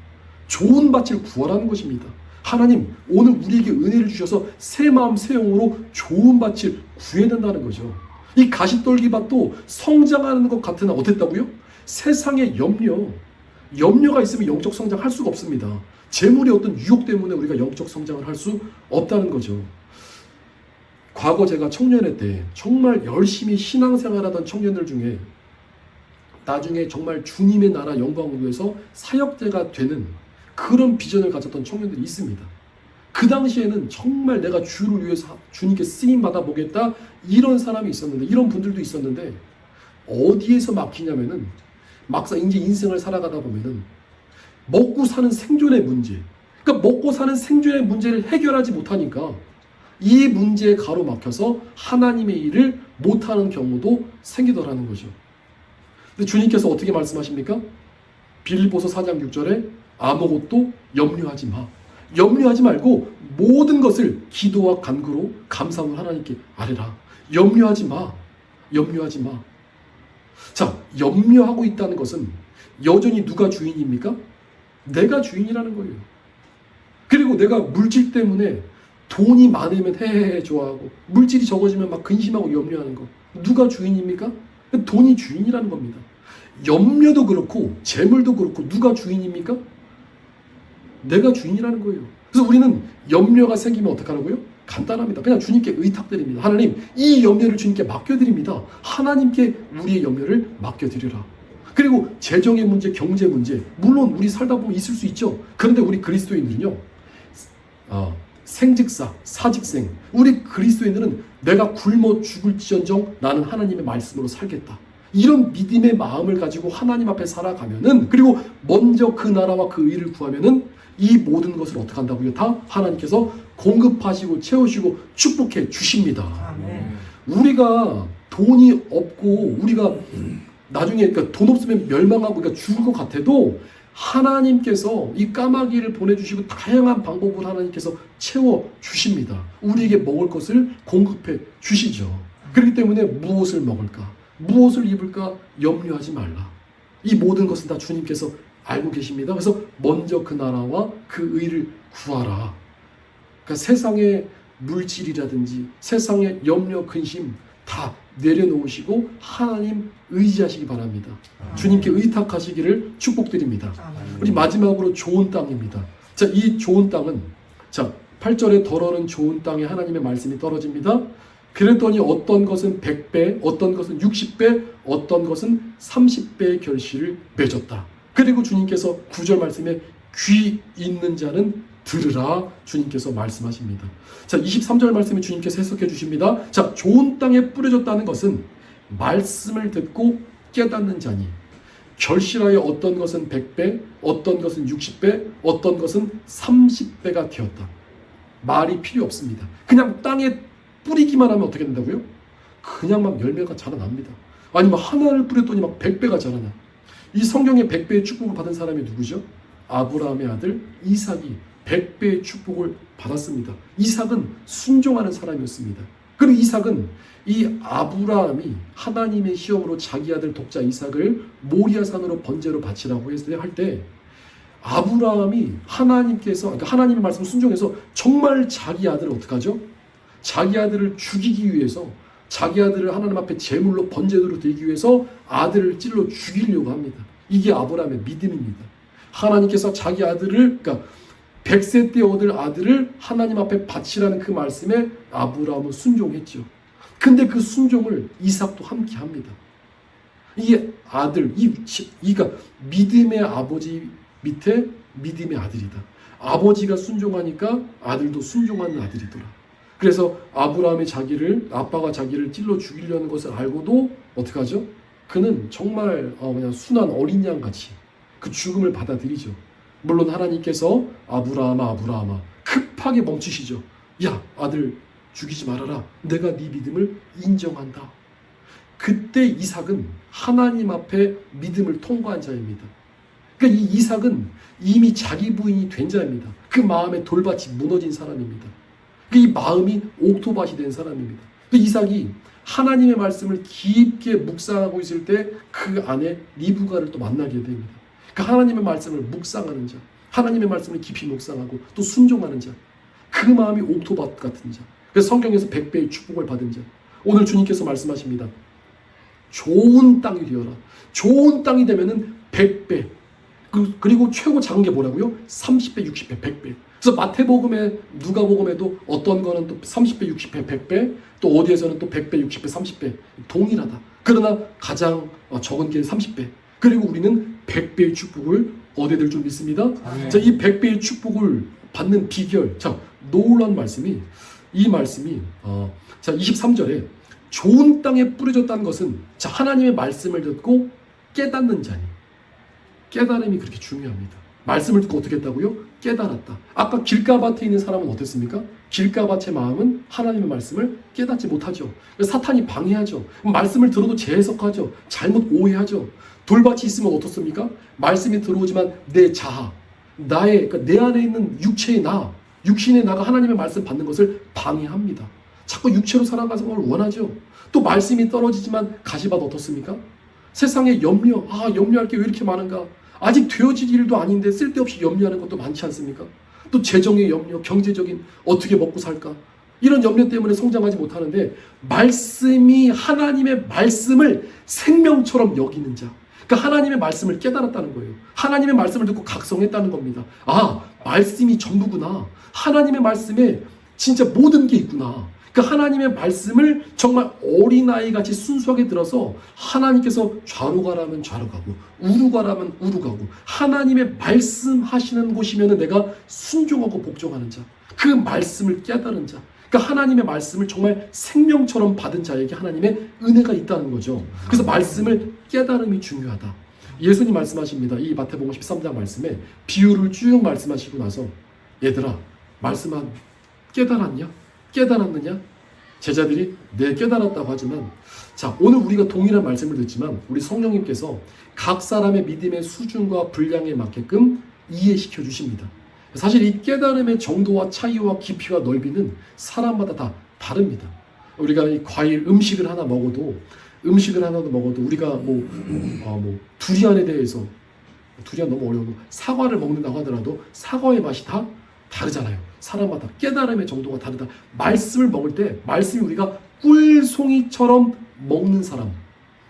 S1: 좋은 밭을 구하라는 것입니다. 하나님, 오늘 우리에게 은혜를 주셔서 새 마음 새 영으로 좋은 밭을 구해야 된다는 거죠. 이 가시떨기밭도 성장하는 것 같으나 어땠다고요? 세상의 염려가 있으면 영적 성장할 수가 없습니다. 재물의 어떤 유혹 때문에 우리가 영적 성장을 할 수 없다는 거죠. 과거 제가 청년회 때 정말 열심히 신앙생활하던 청년들 중에 나중에 정말 주님의 나라 영광을 위해서 사역자가 되는 그런 비전을 가졌던 청년들이 있습니다. 그 당시에는 정말 내가 주를 위해서 주님께 쓰임 받아보겠다 이런 사람이 있었는데, 이런 분들도 있었는데 어디에서 막히냐면은 막상 이제 인생을 살아가다 보면은 먹고 사는 생존의 문제, 그러니까 먹고 사는 생존의 문제를 해결하지 못하니까 이 문제에 가로막혀서 하나님의 일을 못하는 경우도 생기더라는 거죠. 근데 주님께서 어떻게 말씀하십니까? 빌립보서 4장 6절에 아무것도 염려하지 마. 염려하지 말고 모든 것을 기도와 간구로 감사함을 하나님께 아뢰라. 염려하지 마. 염려하지 마. 자, 염려하고 있다는 것은 여전히 누가 주인입니까? 내가 주인이라는 거예요. 그리고 내가 물질 때문에 돈이 많으면 헤헤헤 좋아하고 물질이 적어지면 막 근심하고 염려하는 거. 누가 주인입니까? 돈이 주인이라는 겁니다. 염려도 그렇고 재물도 그렇고 누가 주인입니까? 내가 주인이라는 거예요. 그래서 우리는 염려가 생기면 어떡하라고요? 간단합니다. 그냥 주님께 의탁드립니다. 하나님, 이 염려를 주님께 맡겨드립니다. 하나님께 우리의 염려를 맡겨드리라. 그리고 재정의 문제, 경제 문제, 물론 우리 살다 보면 있을 수 있죠. 그런데 우리 그리스도인들은요, 생직사, 사직생, 우리 그리스도인들은 내가 굶어 죽을지언정 나는 하나님의 말씀으로 살겠다. 이런 믿음의 마음을 가지고 하나님 앞에 살아가면은, 그리고 먼저 그 나라와 그 의를 구하면은 이 모든 것을 어떻게 한다고요? 다 하나님께서 공급하시고 채우시고 축복해 주십니다. 아멘. 우리가 돈이 없고 우리가 나중에 그러니까 돈 없으면 멸망하고 그러니까 죽을 것 같아도 하나님께서 이 까마귀를 보내주시고 다양한 방법으로 하나님께서 채워 주십니다. 우리에게 먹을 것을 공급해 주시죠. 그렇기 때문에 무엇을 먹을까? 무엇을 입을까? 염려하지 말라. 이 모든 것은 다 주님께서 알고 계십니다. 그래서 먼저 그 나라와 그 의를 구하라. 그러니까 세상의 물질이라든지 세상의 염려, 근심 다 내려놓으시고 하나님 의지하시기 바랍니다. 주님께 의탁하시기를 축복드립니다. 우리 마지막으로 좋은 땅입니다. 자, 이 좋은 땅은, 자, 8절에 더러는 좋은 땅에 하나님의 말씀이 떨어집니다. 그랬더니 어떤 것은 100배, 어떤 것은 60배, 어떤 것은 30배의 결실을 맺었다. 그리고 주님께서 9절 말씀에 귀 있는 자는 들으라 주님께서 말씀하십니다. 자, 23절 말씀에 주님께서 해석해 주십니다. 자, 좋은 땅에 뿌려졌다는 것은 말씀을 듣고 깨닫는 자니 결실하여 어떤 것은 100배, 어떤 것은 60배, 어떤 것은 30배가 되었다. 말이 필요 없습니다. 그냥 땅에 뿌리기만 하면 어떻게 된다고요? 그냥 막 열매가 자라납니다. 아니면 하나를 뿌렸더니 막 100배가 자라나. 이 성경의 100배의 축복을 받은 사람이 누구죠? 아브라함의 아들 이삭이 100배의 축복을 받았습니다. 이삭은 순종하는 사람이었습니다. 그리고 이삭은 이 아브라함이 하나님의 시험으로 자기 아들 독자 이삭을 모리아산으로 번제로 바치라고 할 때 아브라함이 하나님께서, 그러니까 하나님의 말씀을 순종해서 정말 자기 아들을 어떻게 하죠? 자기 아들을 죽이기 위해서 자기 아들을 하나님 앞에 제물로 번제도로 드리기 위해서 아들을 찔러 죽이려고 합니다. 이게 아브라함의 믿음입니다. 하나님께서 자기 아들을, 그러니까 100세 때 얻을 아들을 하나님 앞에 바치라는 그 말씀에 아브라함은 순종했죠. 근데 그 순종을 이삭도 함께 합니다. 이게 아들, 그러니까 믿음의 아버지 밑에 믿음의 아들이다. 아버지가 순종하니까 아들도 순종하는 아들이더라. 그래서 아브라함이 아빠가 자기를 찔러 죽이려는 것을 알고도 어떻게 하죠? 그는 정말 그냥 순한 어린 양 같이 그 죽음을 받아들이죠. 물론 하나님께서 아브라함아 급하게 멈추시죠. 야, 아들 죽이지 말아라. 내가 네 믿음을 인정한다. 그때 이삭은 하나님 앞에 믿음을 통과한 자입니다. 그러니까 이 이삭은 이미 자기 부인이 된 자입니다. 그 마음의 돌밭이 무너진 사람입니다. 이 마음이 옥토밭이 된 사람입니다. 그 이삭이 하나님의 말씀을 깊게 묵상하고 있을 때 그 안에 리브가를 또 만나게 됩니다. 그 하나님의 말씀을 묵상하는 자, 하나님의 말씀을 깊이 묵상하고 또 순종하는 자, 그 마음이 옥토밭 같은 자. 그래서 성경에서 100배의 축복을 받은 자. 오늘 주님께서 말씀하십니다. 좋은 땅이 되어라. 좋은 땅이 되면은 100배. 그리고 최고 작은 게 뭐라고요? 30배, 60배, 100배. 그래서 마태복음에 누가복음에도 어떤 거는 또 30배, 60배, 100배, 또 어디에서는 또 100배, 60배, 30배 동일하다. 그러나 가장 적은 게 30배. 그리고 우리는 100배의 축복을 얻어야 될 줄 믿습니다. 자, 이 100배의 축복을 받는 비결. 자, 놀라운 말씀이 이 말씀이 자, 23절에 좋은 땅에 뿌려졌다는 것은 자, 하나님의 말씀을 듣고 깨닫는 자니. 깨달음이 그렇게 중요합니다. 말씀을 듣고 어떻게 했다고요? 깨달았다. 아까 길가밭에 있는 사람은 어땠습니까? 길가밭의 마음은 하나님의 말씀을 깨닫지 못하죠. 사탄이 방해하죠. 말씀을 들어도 재해석하죠. 잘못 오해하죠. 돌밭이 있으면 어떻습니까? 말씀이 들어오지만 내 자아, 그러니까 내 안에 있는 육체의 나, 육신의 나가 하나님의 말씀 받는 것을 방해합니다. 자꾸 육체로 살아가는 걸 원하죠. 또 말씀이 떨어지지만 가시밭 어떻습니까? 세상에 염려할 게 왜 이렇게 많은가? 아직 되어질 일도 아닌데 쓸데없이 염려하는 것도 많지 않습니까? 또 재정의 염려, 경제적인 어떻게 먹고 살까? 이런 염려 때문에 성장하지 못하는데 말씀이 하나님의 말씀을 생명처럼 여기는 자. 그러니까 하나님의 말씀을 깨달았다는 거예요. 하나님의 말씀을 듣고 각성했다는 겁니다. 말씀이 전부구나. 하나님의 말씀에 진짜 모든 게 있구나. 그러니까 하나님의 말씀을 정말 어린아이같이 순수하게 들어서 하나님께서 좌로 가라면 좌로 가고 우로 가라면 우로 가고 하나님의 말씀하시는 곳이면 내가 순종하고 복종하는 자. 그 말씀을 깨달은 자. 그러니까 하나님의 말씀을 정말 생명처럼 받은 자에게 하나님의 은혜가 있다는 거죠. 그래서 말씀을 깨달음이 중요하다. 예수님 말씀하십니다. 이 마태복음 13장 말씀에 비유를 쭉 말씀하시고 나서 얘들아 말씀한 깨달았냐? 깨달았느냐? 제자들이 네 깨달았다고 하지만 자 오늘 우리가 동일한 말씀을 듣지만 우리 성령님께서 각 사람의 믿음의 수준과 분량에 맞게끔 이해시켜 주십니다. 사실 이 깨달음의 정도와 차이와 깊이와 넓이는 사람마다 다 다릅니다. 우리가 이 과일 음식을 하나 먹어도 우리가 두리안에 대해서 두리안 너무 어려워 사과를 먹는다고 하더라도 사과의 맛이 다 다르잖아요. 사람마다 깨달음의 정도가 다르다. 말씀을 먹을 때 말씀이 우리가 꿀송이처럼 먹는 사람,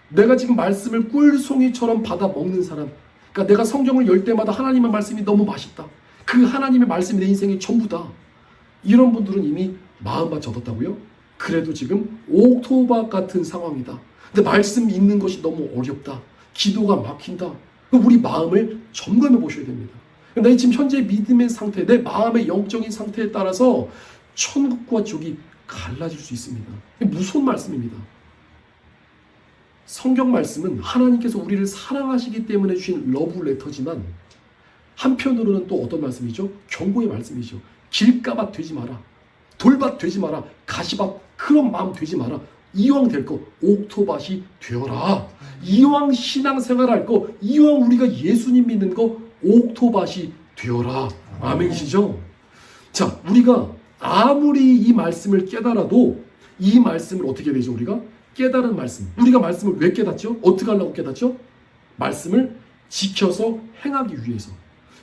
S1: 내가 지금 말씀을 꿀송이처럼 받아 먹는 사람, 그러니까 내가 성경을 열 때마다 하나님의 말씀이 너무 맛있다. 그 하나님의 말씀이 내 인생의 전부다. 이런 분들은 이미 마음밭 접었다고요? 그래도 지금 옥토밭 같은 상황이다. 근데 말씀 읽는 것이 너무 어렵다. 기도가 막힌다. 우리 마음을 점검해 보셔야 됩니다. 내 지금 현재 믿음의 상태, 내 마음의 영적인 상태에 따라서 천국과 지옥이 갈라질 수 있습니다. 무서운 말씀입니다. 성경 말씀은 하나님께서 우리를 사랑하시기 때문에 주신 러브레터지만 한편으로는 또 어떤 말씀이죠? 경고의 말씀이죠. 길가밭 되지 마라. 돌밭 되지 마라. 가시밭 그런 마음 되지 마라. 이왕 될 거 옥토밭이 되어라. 이왕 신앙생활할 거, 이왕 우리가 예수님 믿는 거 옥토밭이 되어라. 아멘이시죠? 자, 우리가 아무리 이 말씀을 깨달아도 이 말씀을 어떻게 되죠? 우리가 깨달은 말씀. 우리가 말씀을 왜 깨닫죠? 어떻게 하려고 깨닫죠? 말씀을 지켜서 행하기 위해서.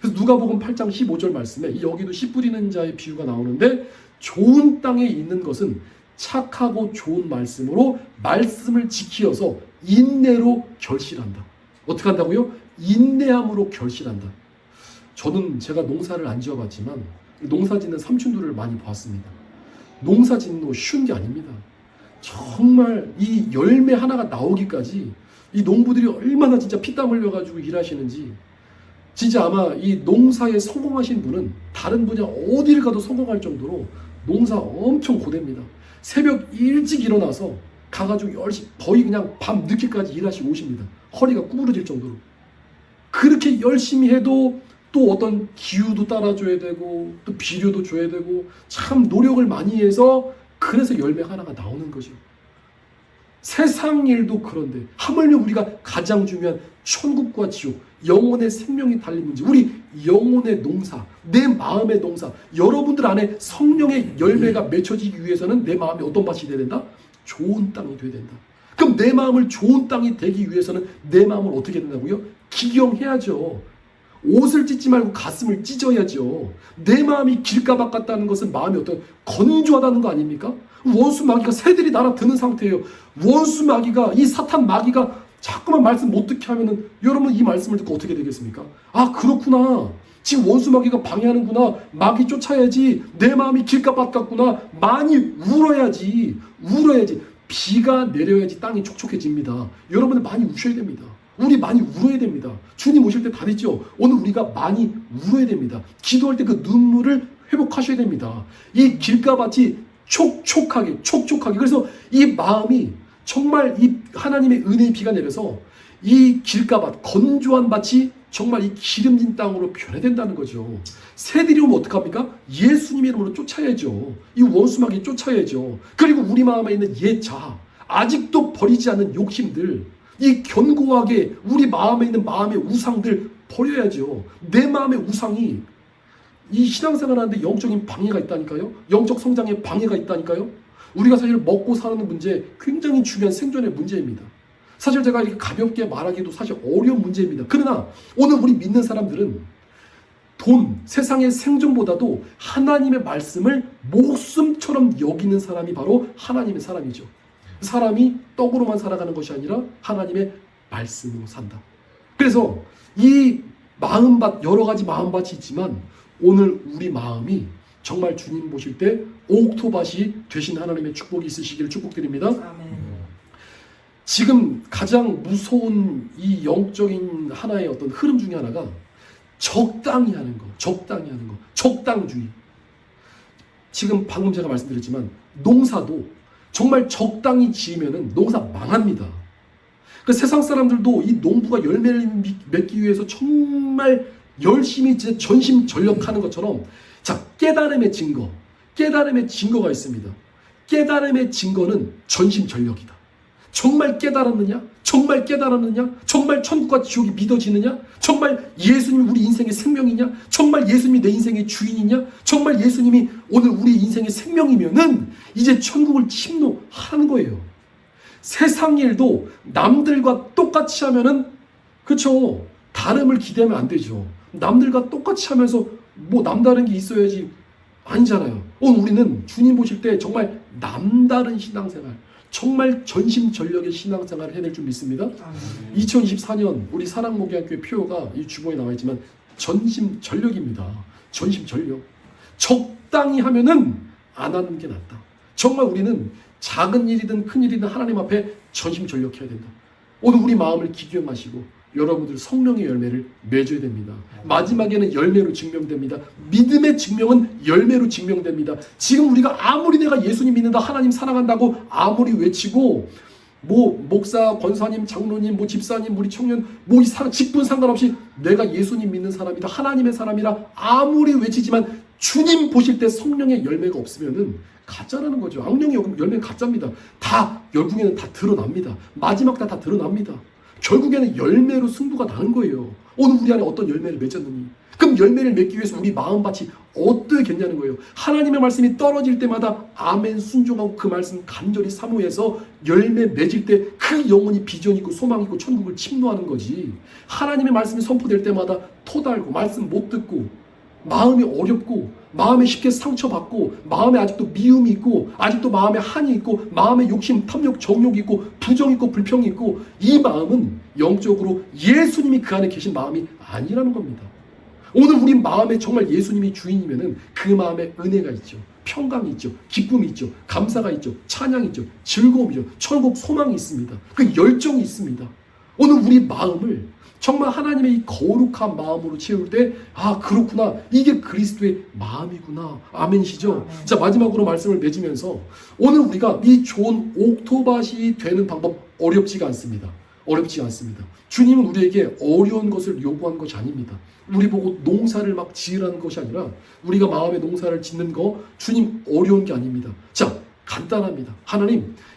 S1: 그래서 누가복음 8장 15절 말씀에 여기도 씨 뿌리는 자의 비유가 나오는데 좋은 땅에 있는 것은 착하고 좋은 말씀으로 말씀을 지키어서 인내로 결실한다. 어떻게 한다고요? 인내함으로 결실한다. 저는 제가 농사를 안 지어봤지만 농사 짓는 삼촌들을 많이 봤습니다. 농사 짓는 거 쉬운 게 아닙니다. 정말 이 열매 하나가 나오기까지 이 농부들이 얼마나 진짜 피땀 흘려가지고 일하시는지, 진짜 아마 이 농사에 성공하신 분은 다른 분야 어디를 가도 성공할 정도로 농사 엄청 고됩니다. 새벽 일찍 일어나서 가가지고 거의 그냥 밤 늦게까지 일하시고 오십니다. 허리가 구부러질 정도로. 그렇게 열심히 해도 또 어떤 기후도 따라줘야 되고 또 비료도 줘야 되고 참 노력을 많이 해서 그래서 열매 하나가 나오는 거죠. 세상 일도 그런데 하물며 우리가 가장 중요한 천국과 지옥, 영혼의 생명이 달린 문제, 우리 영혼의 농사, 내 마음의 농사, 여러분들 안에 성령의 열매가 맺혀지기 위해서는 내 마음이 어떤 밭이 되어야 된다? 좋은 땅이 되어야 된다. 그럼 내 마음을 좋은 땅이 되기 위해서는 내 마음을 어떻게 된다고요? 기경해야죠. 옷을 찢지 말고 가슴을 찢어야죠. 내 마음이 길가박 같다는 것은 마음이 어떤 건조하다는 거 아닙니까? 원수 마귀가 새들이 날아드는 상태예요. 원수 마귀가, 이 사탄 마귀가 자꾸만 말씀 못 듣게 하면은 여러분 이 말씀을 듣고 어떻게 되겠습니까? 아, 그렇구나. 지금 원수 마귀가 방해하는구나. 마귀 쫓아야지. 내 마음이 길가박 같구나. 많이 울어야지. 비가 내려야지 땅이 촉촉해집니다. 여러분은 많이 우셔야 됩니다. 우리 많이 울어야 됩니다. 주님 오실 때 다 됐죠? 오늘 우리가 많이 울어야 됩니다. 기도할 때 그 눈물을 회복하셔야 됩니다. 이 길가밭이 촉촉하게. 그래서 이 마음이 정말 이 하나님의 은혜의 비가 내려서 이 길가밭, 건조한 밭이 정말 이 기름진 땅으로 변해된다는 거죠. 새들이 오면 어떡합니까? 예수님의 이름으로 쫓아야죠. 이 원수마귀 쫓아야죠. 그리고 우리 마음에 있는 옛 자아, 아직도 버리지 않는 욕심들, 이 견고하게 우리 마음에 있는 마음의 우상들 버려야죠. 내 마음의 우상이 이 신앙생활 하는데 영적인 방해가 있다니까요. 영적 성장에 방해가 있다니까요. 우리가 사실 먹고 사는 문제 굉장히 중요한 생존의 문제입니다. 사실 제가 이렇게 가볍게 말하기도 사실 어려운 문제입니다. 그러나 오늘 우리 믿는 사람들은 돈, 세상의 생존보다도 하나님의 말씀을 목숨처럼 여기는 사람이 바로 하나님의 사람이죠. 사람이 떡으로만 살아가는 것이 아니라 하나님의 말씀으로 산다. 그래서 이 마음밭, 여러 가지 마음밭이 있지만 오늘 우리 마음이 정말 주님 보실 때 옥토밭이 되신 하나님의 축복이 있으시기를 축복드립니다.
S2: 아멘.
S1: 지금 가장 무서운 이 영적인 하나의 어떤 흐름 중에 하나가 적당히 하는 거, 적당주의. 지금 방금 제가 말씀드렸지만 농사도 정말 적당히 지으면은 농사 망합니다. 그 세상 사람들도 이 농부가 열매를 맺기 위해서 정말 열심히 전심전력하는 것처럼, 자, 깨달음의 증거가 있습니다. 깨달음의 증거는 전심전력이다. 정말 깨달았느냐? 정말 천국과 지옥이 믿어지느냐? 정말 예수님이 우리 인생의 생명이냐? 정말 예수님이 내 인생의 주인이냐? 정말 예수님이 오늘 우리 인생의 생명이면은 이제 천국을 침노하는 거예요. 세상 일도 남들과 똑같이 하면은, 그렇죠, 다름을 기대하면 안 되죠. 남들과 똑같이 하면서 뭐 남다른 게 있어야지, 아니잖아요. 오늘 우리는 주님 보실 때 정말 남다른 신앙생활, 정말 전심전력의 신앙생활을 해낼 줄 믿습니다. 2024년 우리 사랑목양교회 표어가 이 주보에 나와 있지만 전심전력입니다. 전심전력. 적당히 하면은 안 하는 게 낫다. 정말 우리는 작은 일이든 큰 일이든 하나님 앞에 전심전력해야 된다. 오늘 우리 마음을 기경하시고 여러분들 성령의 열매를 맺어야 됩니다. 마지막에는 열매로 증명됩니다. 믿음의 증명은 열매로 증명됩니다. 지금 우리가 아무리 내가 예수님 믿는다, 하나님 사랑한다고 아무리 외치고, 뭐 목사, 권사님, 장로님, 뭐 집사님, 우리 청년, 뭐 이 직분 상관없이 내가 예수님 믿는 사람이다, 하나님의 사람이라 아무리 외치지만 주님 보실 때 성령의 열매가 없으면은 가짜라는 거죠. 악령의 열매는 가짜입니다. 다 결국에는 다 드러납니다. 마지막 다 드러납니다. 결국에는 열매로 승부가 나는 거예요. 오늘 우리 안에 어떤 열매를 맺었느니, 그럼 열매를 맺기 위해서 우리 마음밭이 어떻겠냐는 거예요. 하나님의 말씀이 떨어질 때마다 아멘 순종하고 그 말씀 간절히 사모해서 열매 맺을 때 그 영혼이 비전 있고 소망 있고 천국을 침노하는 거지. 하나님의 말씀이 선포될 때마다 토달고 말씀 못 듣고 마음이 어렵고 마음에 쉽게 상처받고 마음에 아직도 미움이 있고 아직도 마음에 한이 있고 마음에 욕심, 탐욕, 정욕이 있고 부정 있고 불평이 있고 이 마음은 영적으로 예수님이 그 안에 계신 마음이 아니라는 겁니다. 오늘 우리 마음에 정말 예수님이 주인이면은 그 마음에 은혜가 있죠. 평강이 있죠. 기쁨이 있죠. 감사가 있죠. 찬양이 있죠. 즐거움이죠. 천국 소망이 있습니다. 그 열정이 있습니다. 오늘 우리 마음을 정말 하나님의 이 거룩한 마음으로 채울 때 그렇구나. 이게 그리스도의 마음이구나. 아멘이시죠? 자, 마지막으로 말씀을 맺으면서 오늘 우리가 이 좋은 옥토밭이 되는 방법 어렵지가 않습니다. 어렵지 않습니다. 주님은 우리에게 어려운 것을 요구한 것이 아닙니다. 우리 보고 농사를 막 지으라는 것이 아니라 우리가 마음의 농사를 짓는 거 주님 어려운 게 아닙니다. 자, 간단합니다.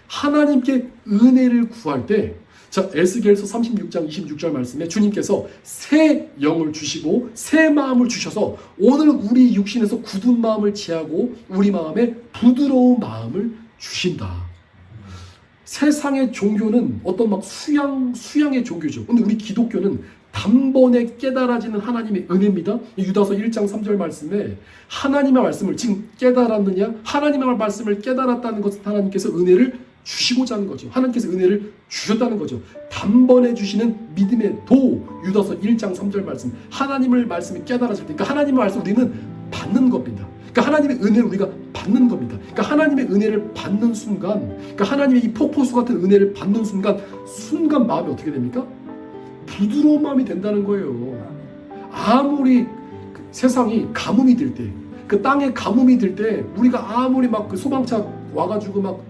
S1: 하나님께 은혜를 구할 때 자, 에스겔서 36장 26절 말씀에 주님께서 새 영을 주시고 새 마음을 주셔서 오늘 우리 육신에서 굳은 마음을 제하고 우리 마음에 부드러운 마음을 주신다. 세상의 종교는 어떤 막 수양의 종교죠. 근데 우리 기독교는 단번에 깨달아지는 하나님의 은혜입니다. 유다서 1장 3절 말씀에 하나님의 말씀을 지금 깨달았느냐? 하나님의 말씀을 깨달았다는 것은 하나님께서 은혜를 주시고자 하는 거죠. 하나님께서 은혜를 주셨다는 거죠. 단번에 주시는 믿음의 도. 유다서 1장 3절 말씀. 하나님의 말씀이 깨달아질 때, 그러니까 하나님의 말씀 우리는 받는 겁니다. 그러니까 하나님의 은혜를 우리가 받는 겁니다. 그러니까 하나님의 은혜를 받는 순간, 그러니까 하나님의 이 폭포수 같은 은혜를 받는 순간 마음이 어떻게 됩니까? 부드러운 마음이 된다는 거예요. 아무리 세상이 가뭄이 들 때, 그 땅에 가뭄이 들 때 우리가 아무리 막 그 소방차 와가지고 막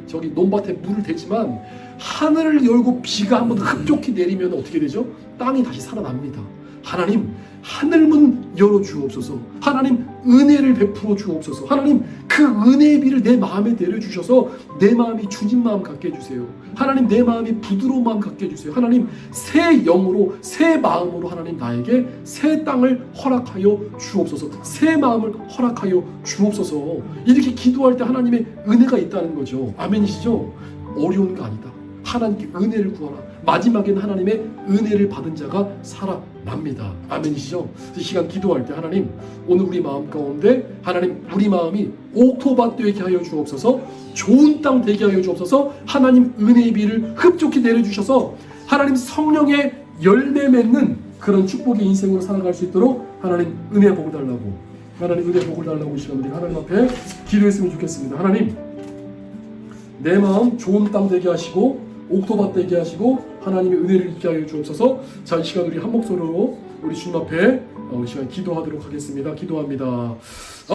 S1: 저기 논밭에 물을 대지만 하늘을 열고 비가 한번 흡족히 내리면 어떻게 되죠? 땅이 다시 살아납니다. 하나님, 하늘문 열어주옵소서. 하나님, 은혜를 베풀어 주옵소서. 하나님, 그 은혜의 비를 내 마음에 내려주셔서 내 마음이 주님 마음 갖게 해주세요. 하나님, 내 마음이 부드러운 마음 갖게 해주세요. 하나님, 새 영으로 새 마음으로 하나님 나에게 새 땅을 허락하여 주옵소서. 새 마음을 허락하여 주옵소서. 이렇게 기도할 때 하나님의 은혜가 있다는 거죠. 아멘이시죠? 어려운 거 아니다. 하나님께 은혜를 구하라. 마지막에는 하나님의 은혜를 받은 자가 살아납니다. 아멘이시죠? 이 시간 기도할 때 하나님, 오늘 우리 마음 가운데 하나님, 우리 마음이 옥토밭 되게 하여 주옵소서. 좋은 땅 되게 하여 주옵소서. 하나님 은혜의 비를 흡족히 내려주셔서 하나님 성령의 열매 맺는 그런 축복의 인생으로 살아갈 수 있도록 하나님 은혜 복을 달라고, 하나님 은혜 복을 달라고 이 시간 우리 하나님 앞에 기도했으면 좋겠습니다. 하나님, 내 마음 좋은 땅 되게 하시고 옥토밭 되게 하시고 하나님의 은혜를 입게 하여 주옵소서. 자, 이 시간 우리 한 목소리로 우리 주님 앞에 이 시간 기도하도록 하겠습니다. 기도합니다.